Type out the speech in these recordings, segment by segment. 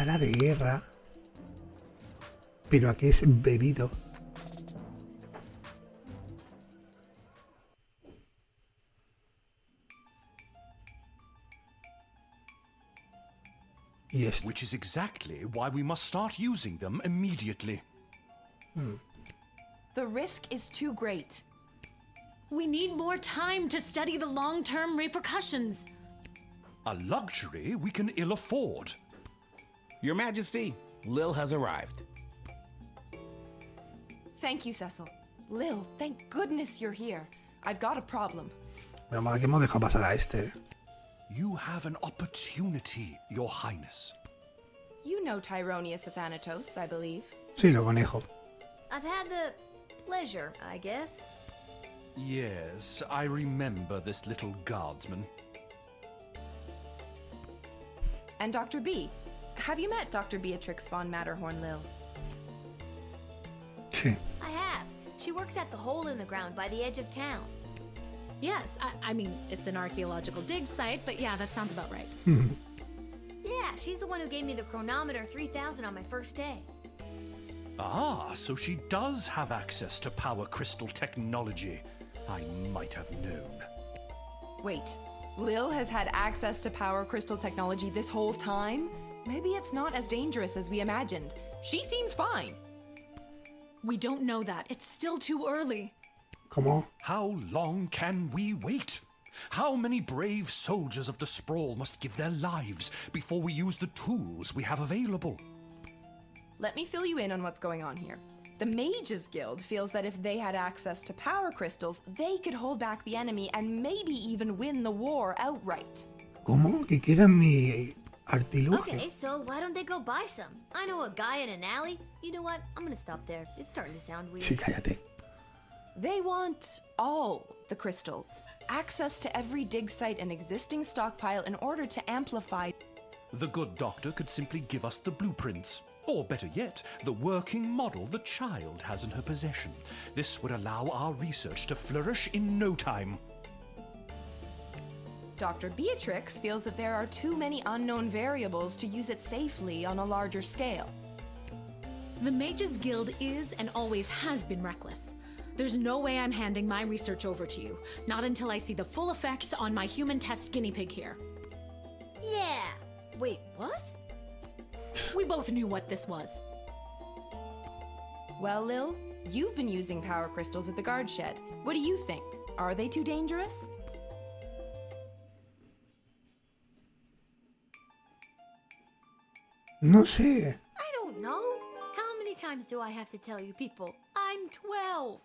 sala de guerra. Pero aquí es bebido. Y esto. Which is exactly why we must start using them immediately. The risk is too great. We need more time to study the long-term repercussions. A luxury we can ill afford. Your Majesty, Lil has arrived. Thank you, Cecil. Lil, thank goodness you're here. I've got a problem. Pero mal que hemos dejado pasar a este. You have an opportunity, Your Highness. You know Tyronius of Thanatos, I believe. Sí, lo conejo. I've had the pleasure, I guess. Yes, I remember this little guardsman. And Dr. B. Have you met Dr. Beatrix von Matterhorn, Lil? Sí. I have. She works at the hole in the ground by the edge of town. Yes, I mean, it's an archaeological dig site, but yeah, that sounds about right. Yeah, she's the one who gave me the chronometer 3000 on my first day. Ah, so she does have access to power crystal technology. I might have known. Wait, Lil has had access to power crystal technology this whole time? Maybe it's not as dangerous as we imagined. She seems fine. We don't know that. It's still too early. ¿Cómo? How long can we wait? How many brave soldiers of the Sprawl must give their lives before we use the tools we have available? Let me fill you in on what's going on here. The Mages Guild feels that if they had access to power crystals, they could hold back the enemy and maybe even win the war outright. ¿Cómo? ¿Que quieran mi artilugio? Okay, so why don't they go buy some? I know a guy in an alley. You know what? I'm gonna stop there. It's starting to sound weird. Sí, cállate. They want all the crystals. Access to every dig site and existing stockpile in order to amplify. The good doctor could simply give us the blueprints. Or better yet, the working model the child has in her possession. This would allow our research to flourish in no time. Dr. Beatrix feels that there are too many unknown variables to use it safely on a larger scale. The Mages Guild is and always has been reckless. There's no way I'm handing my research over to you. Not until I see the full effects on my human test guinea pig here. Yeah. Wait, what? We both knew what this was. Well, Lil, you've been using power crystals at the guard shed. What do you think? Are they too dangerous? No sé. I don't know. How many times do I have to tell you people? I'm 12.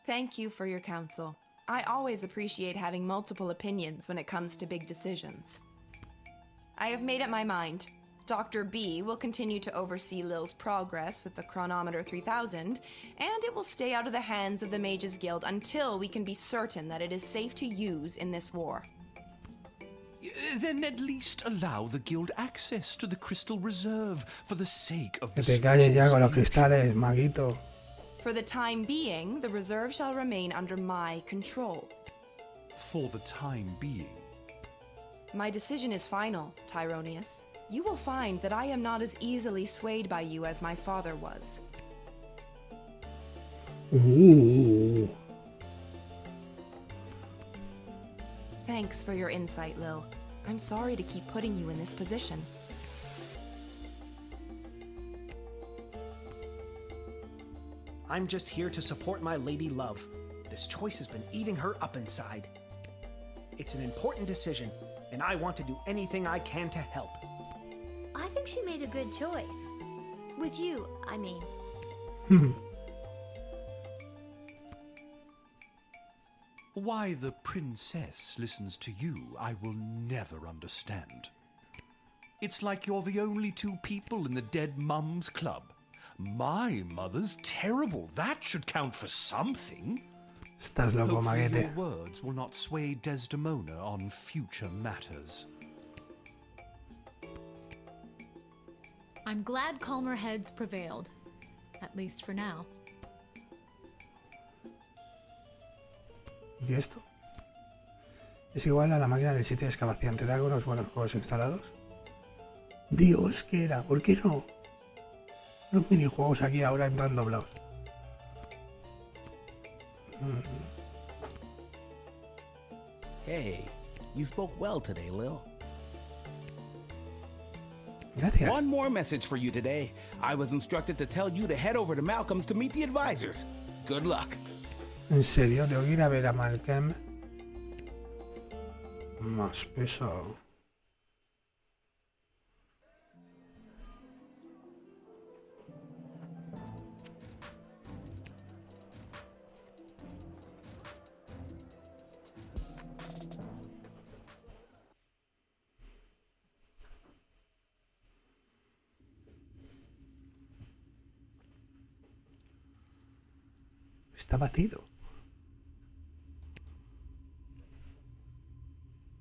Thank you for your counsel. I always appreciate having multiple opinions when it comes to big decisions. I have made up my mind. Dr. B will continue to oversee Lil's progress with the chronometer 3000, and it will stay out of the hands of the Mages Guild until we can be certain that it is safe to use in this war. Then at least allow the guild access to the crystal reserve for the sake of Que the te calles ya Sprawl's con los future. cristales, maguito. For the time being, the reserve shall remain under my control. For the time being. My decision is final, Tyronius. You will find that I am not as easily swayed by you as my father was. Thanks for your insight, Lil. I'm sorry to keep putting you in this position. I'm just here to support my lady love. This choice has been eating her up inside. It's an important decision, and I want to do anything I can to help. I think she made a good choice. With you, I mean. Why the princess listens to you, I will never understand. It's like you're the only two people in the dead mum's club. My mother's terrible. That should count for something. Estás loco, Hopefully maguete. your words will not sway Desdemona on future matters. I'm glad calmer heads prevailed. At least for now. ¿Y esto? Es igual a la máquina del sitio de excavación. ¿Te da algunos buenos juegos instalados? Dios, ¿qué era? ¿Por qué no? Los minijuegos aquí ahora entran doblados. Hey, you spoke well today, Lil. Gracias. One more message for you today. I was instructed to tell you to head over to Malcolm's to meet the advisors. Good luck. ¿En serio? ¿Tengo que ir a ver a Malcolm? Más pesado. Está vacío.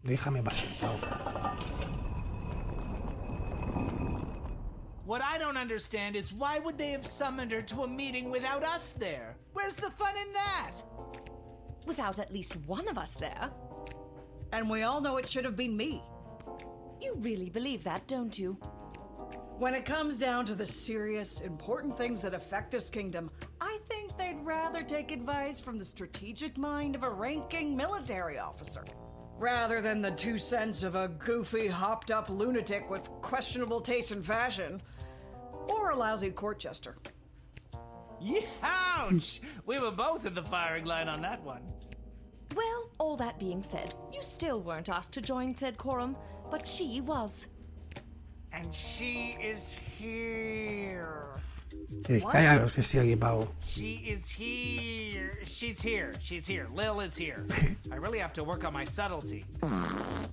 Déjame pasar, Pau. What I don't understand is why would they have summoned her to a meeting without us there? Where's the fun in that? Without at least one of us there. And we all know it should have been me. You really believe that, don't you? When it comes down to the serious, important things that affect this kingdom, I think they'd rather take advice from the strategic mind of a ranking military officer, rather than the 2 cents of a goofy, hopped-up lunatic with questionable taste in fashion, or a lousy court jester. Ouch! We were both in the firing line on that one. Well, all that being said, you still weren't asked to join said quorum, but she was. And she is here. Cállalos que estoy aquí, Pau. She is here. She's here. She's here. Lil is here. I really have to work on my subtlety. Ah,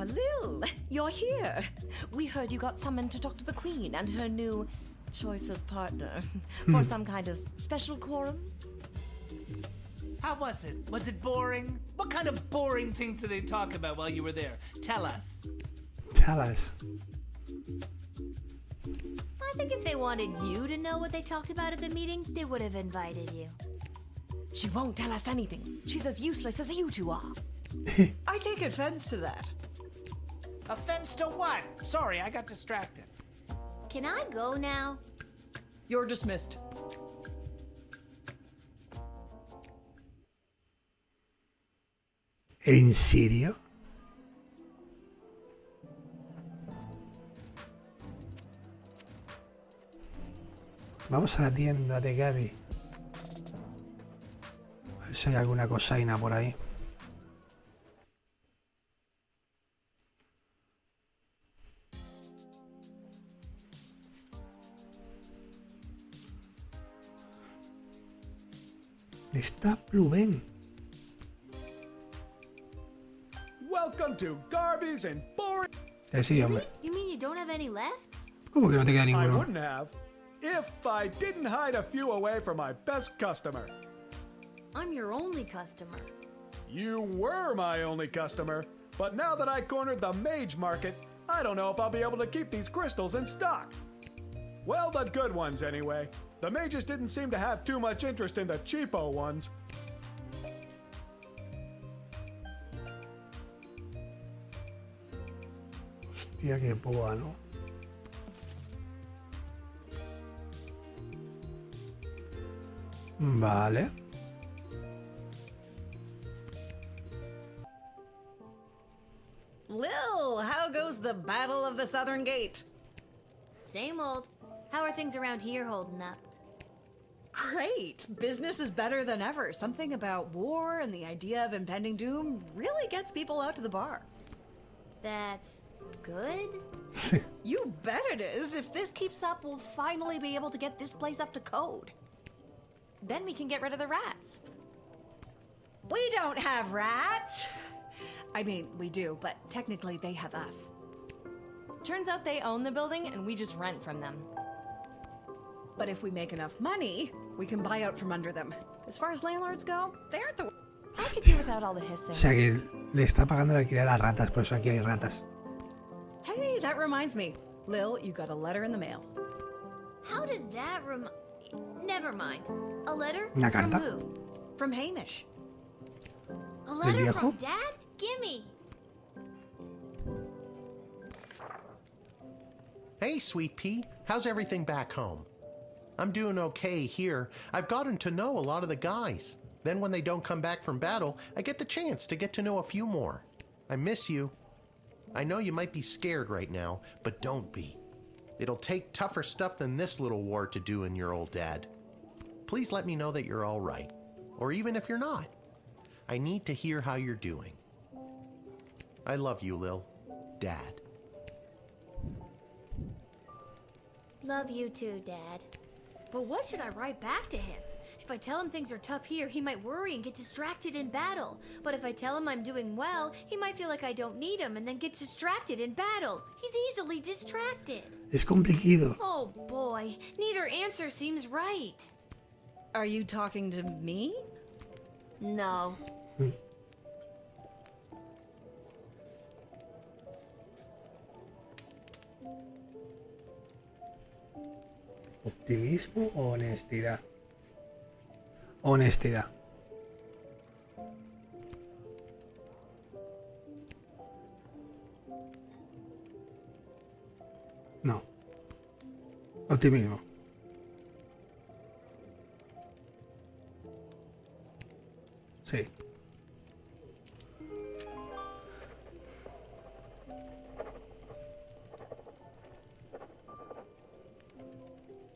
Lil, you're here. We heard you got summoned to talk to the Queen and her new choice of partner for some kind of special quorum. How was it? Was it boring? What kind of boring things did they talk about while you were there? Tell us. Tell us. I think if they wanted you to know what they talked about at the meeting, they would have invited you. She won't tell us anything. She's as useless as you two are. I take offense to that. Offense to what? Sorry, I got distracted. Can I go now? You're dismissed. ¿En serio? Vamos a la tienda de Gaby. A ver si hay alguna cosaina por ahí. Está Pluben. Welcome to Garby's and boring. Sí, hombre. You mean you don't have any left? ¿Cómo que no te queda I ninguno? wouldn't have if I didn't hide a few away from my best customer. I'm your only customer. You were my only customer, but now that I cornered the mage market, I don't know if I'll be able to keep these crystals in stock. Well, the good ones anyway. The mages didn't seem to have too much interest in the cheapo ones. Hostia, qué boa, ¿no? Vale. Lil, how goes the Battle of the Southern Gate? Same old. How are things around here holding up? Great. Business is better than ever. Something about war and the idea of impending doom really gets people out to the bar. That's good? You bet it is. If this keeps up, we'll finally be able to get this place up to code. Then we can get rid of the rats. We don't have rats. I mean, we do, but technically they have us. Turns out they own the building and we just rent from them. But if we make enough money, we can buy out from under them. As far as landlords go, they aren't the... I could do without all the hissing. O sea que le está pagando el alquiler a las ratas, por eso aquí hay ratas. Hey, that reminds me. Lil, you got a letter in the mail. How did that Never mind. A letter? Una From carta. who? From Hamish. A letter viejo? from Dad? Gimme. Hey, Sweet Pea. How's everything back home? I'm doing okay here. I've gotten to know a lot of the guys. Then when they don't come back from battle, I get the chance to get to know a few more. I miss you. I know you might be scared right now, but don't be. It'll take tougher stuff than this little war to do in your old dad. Please let me know that you're all right. Or even if you're not. I need to hear how you're doing. I love you, Lil. Dad. Love you too, Dad. But what should I write back to him? If I tell him things are tough here, he might worry and get distracted in battle. But if I tell him I'm doing well, he might feel like I don't need him and then get distracted in battle. He's easily distracted. Es complicado. Oh boy, neither answer seems right. Are you talking to me? No. ¿Optimismo o honestidad? Honestidad. No. Optimismo. Sí.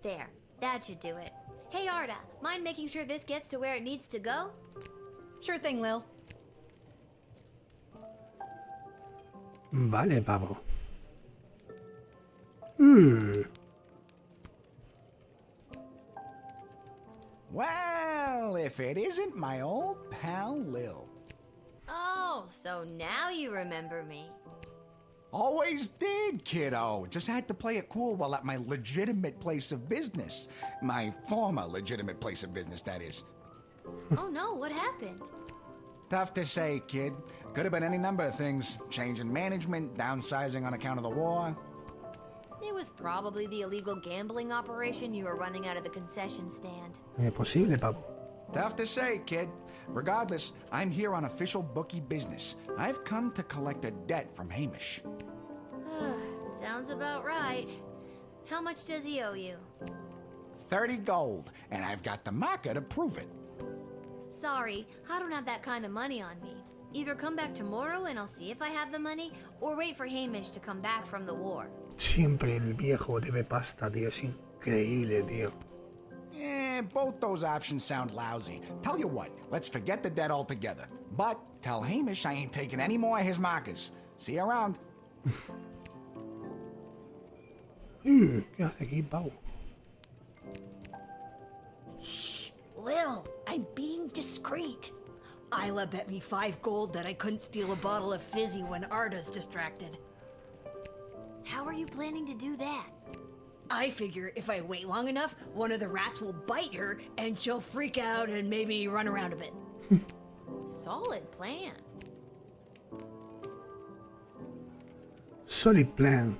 There, that should do it. Hey Arda, mind making sure this gets to where it needs to go? Sure thing, Lil. Vale, pavo. Well, if it isn't my old pal Lil. Oh, so now you remember me. Always did, kiddo. Just had to play it cool while at my legitimate place of business. My former legitimate place of business, that is. Oh no, what happened? Tough to say, kid. Could have been any number of things. Change in management, downsizing on account of the war. It was probably the illegal gambling operation you were running out of the concession stand. Es posible, pavo. Tough to say, kid. Regardless, I'm here on official bookie business. I've come to collect a debt from Hamish. Sounds about right. How much does he owe you? 30 gold, and I've got the marker to prove it. Sorry, I don't have that kind of money on me. Either come back tomorrow and I'll see if I have the money, or wait for Hamish to come back from the war. Siempre el viejo debe pasta, tío. Es increíble, tío. Both those options sound lousy. Tell you what, let's forget the debt altogether. But tell Hamish I ain't taking any more of his markers. See you around. ¿Qué hace aquí, pavo? Lil, I'm being discreet. Isla bet me 5 gold that I couldn't steal a bottle of fizzy when Arda's distracted. How are you planning to do that? I figure if I wait long enough, one of the rats will bite her and she'll freak out and maybe run around a bit. Solid plan. Solid plan.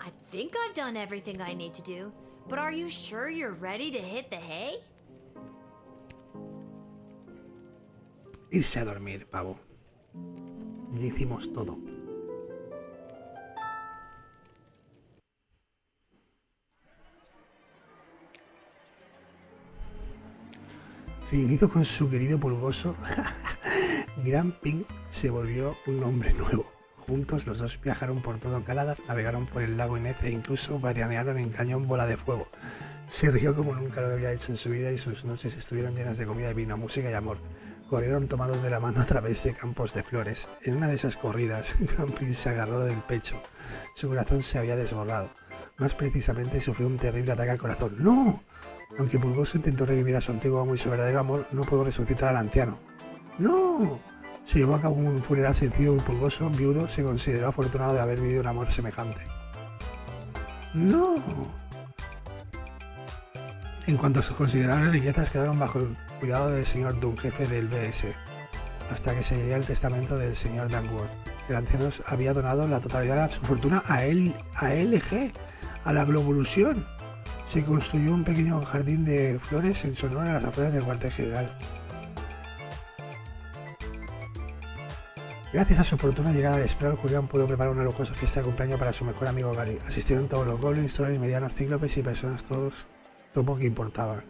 I think I've done everything I need to do, but are you sure you're ready to hit the hay? Irse a dormir, pavo. Ya hicimos todo. Reunido con su querido pulgoso, Gran Pink se volvió un hombre nuevo. Juntos los dos viajaron por todo Caladar, navegaron por el lago Inez e incluso veranearon en Cañón Bola de Fuego. Se rió como nunca lo había hecho en su vida y sus noches estuvieron llenas de comida y vino, música y amor. Corrieron tomados de la mano a través de campos de flores. En una de esas corridas, Gran Prince se agarró del pecho. Su corazón se había desbordado. Más precisamente, sufrió un terrible ataque al corazón. ¡No! Aunque Pulgoso intentó revivir a su antiguo amo y su verdadero amor, no pudo resucitar al anciano. ¡No! Se llevó a cabo un funeral sencillo y Pulgoso, viudo, se consideró afortunado de haber vivido un amor semejante. ¡No! En cuanto a sus considerables riquezas, quedaron bajo el cuidado del señor Dunn, jefe del BS, hasta que se llegara el testamento del señor Danworth. El anciano había donado la totalidad de su fortuna a LG, a la Globolución. Se construyó un pequeño jardín de flores en su honor a las afueras del cuartel general. Gracias a su oportuna llegada al Sprawl, Julián pudo preparar una lujosa fiesta de cumpleaños para su mejor amigo Gary. Asistieron todos los goblins, trolls, medianos, cíclopes y personas todos topo que importaban.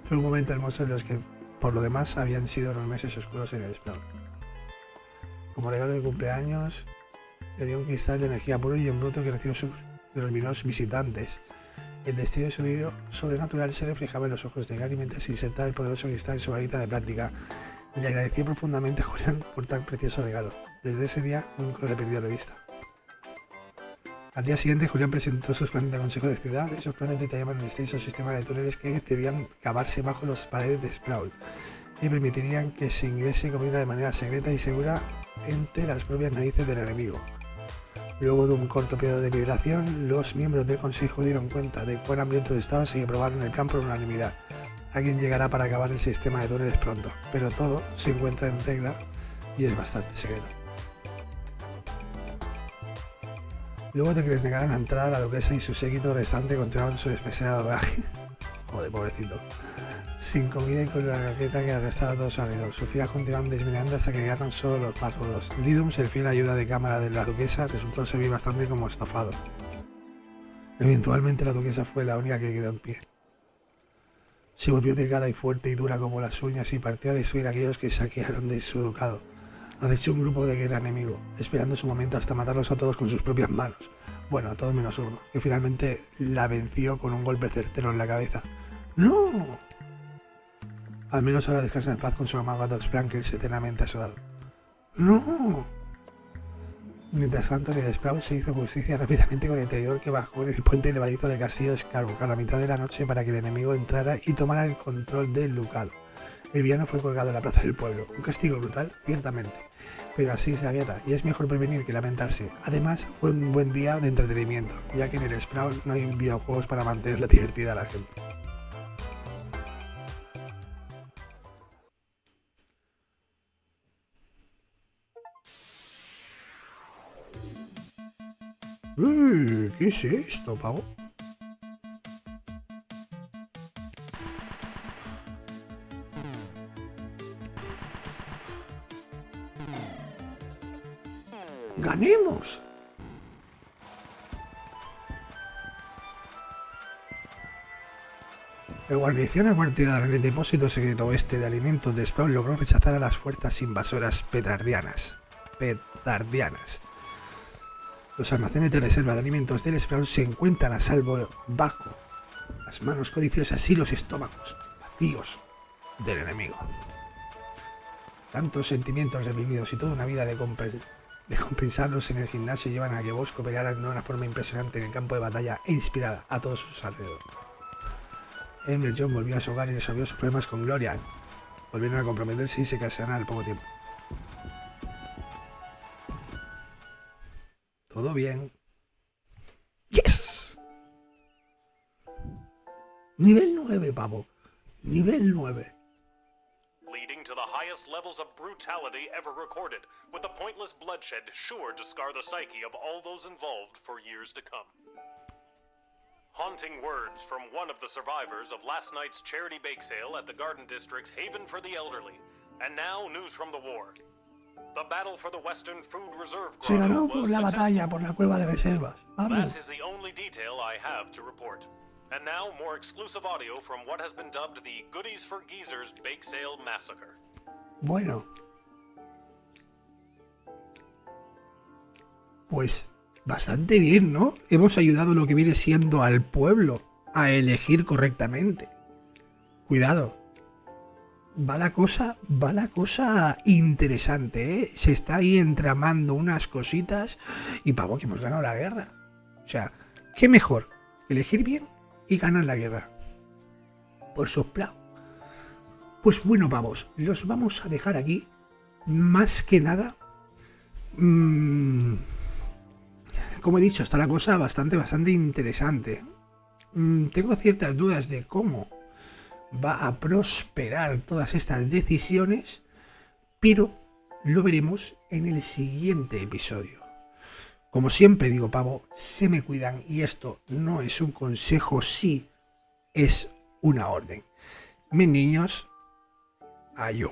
Fue un momento hermoso en los que, por lo demás, habían sido unos meses oscuros en el Sprawl. Como regalo de cumpleaños, le dio un cristal de energía puro y en bruto que recibió de los mineros visitantes. El destello de su brillo sobrenatural se reflejaba en los ojos de Gary mientras insertaba el poderoso cristal en su varita de práctica. Le agradeció profundamente a Julián por tan precioso regalo. Desde ese día nunca le perdió la vista. Al día siguiente, Julián presentó sus planes de consejo de ciudad. Esos planes detallaban un extenso sistema de túneles que debían cavarse bajo las paredes de Sprawl, que permitirían que se ingrese comida de manera secreta y segura entre las propias narices del enemigo. Luego de un corto periodo de liberación, los miembros del consejo dieron cuenta de cuán hambrientos estaban y aprobaron el plan por unanimidad. Alguien llegará para acabar el sistema de túneles pronto, pero todo se encuentra en regla y es bastante secreto. Luego de que les negaran la entrada, la duquesa y su séquito restante continuaban su despiadado viaje. Joder, pobrecito. Sin comida y con la raqueta que arrastraba a todos alrededor. Sus filas continuaban disminuyendo hasta que quedaron solo los más rudos. Didums, el fiel ayuda de cámara de la duquesa, resultó servir bastante como estofado. Eventualmente la duquesa fue la única que quedó en pie. Se volvió delgada y fuerte y dura como las uñas y partió a destruir a aquellos que saquearon de su ducado. Acechó un grupo de guerra enemigo, esperando su momento hasta matarlos a todos con sus propias manos. Bueno, a todos menos uno, que finalmente la venció con un golpe certero en la cabeza. ¡No! Al menos ahora descansa en paz con su amado Dox Sprankles eternamente asodado. ¡No! Mientras tanto, en el Sprawl se hizo justicia rápidamente con el traidor que bajó en el puente levadizo del castillo de Skarbrook a la mitad de la noche para que el enemigo entrara y tomara el control del ducado. El villano fue colgado en la plaza del pueblo. Un castigo brutal, ciertamente. Pero así es la guerra, y es mejor prevenir que lamentarse. Además, fue un buen día de entretenimiento, ya que en el Sprawl no hay videojuegos para mantenerla divertida a la gente. ¿Qué es esto, pavo? ¡Ganemos! La guarnición acuartelada en el depósito secreto oeste de alimentos de Sprawl logró rechazar a las fuerzas invasoras petardianas. Los almacenes de reserva de alimentos del Sprawl se encuentran a salvo bajo las manos codiciosas y los estómagos vacíos del enemigo. Tantos sentimientos revividos y toda una vida de compensarlos en el gimnasio llevan a que vos cooperaran de una forma impresionante en el campo de batalla e inspirada a todos sus alrededor. Ember John volvió a su hogar y resolvió sus problemas con Gloria. Volvieron a comprometerse y se casaron al poco tiempo. Todo bien. ¡Yes! Nivel 9, pavo. Nivel 9. Leading to the highest levels of brutality ever recorded, with the pointless bloodshed sure to scar the psyche of all those involved for years to come. Haunting words from one of the survivors of last night's charity bake sale at the Garden District's Haven for the Elderly. And now, news from the war. The battle for the Western Food Reserve Se ganó por la batalla por la cueva de reservas. Vamos. That is the only detail I have to report. And now, more exclusive audio from what has been dubbed the Goodies for Geezers Bake Sale Massacre. Bueno. Pues bastante bien, ¿no? Hemos ayudado lo que viene siendo al pueblo a elegir correctamente. Cuidado. Va la cosa interesante, ¿eh? Se está ahí entramando unas cositas y pavo que hemos ganado la guerra. O sea, ¿qué mejor que elegir bien y ganar la guerra? Por soplado. Pues bueno, pavos, los vamos a dejar aquí. Más que nada, como he dicho, está la cosa bastante interesante. Tengo ciertas dudas de cómo va a prosperar todas estas decisiones, pero lo veremos en el siguiente episodio. Como siempre digo, pavo, se me cuidan y esto no es un consejo, sí es una orden. Mis niños, ayú.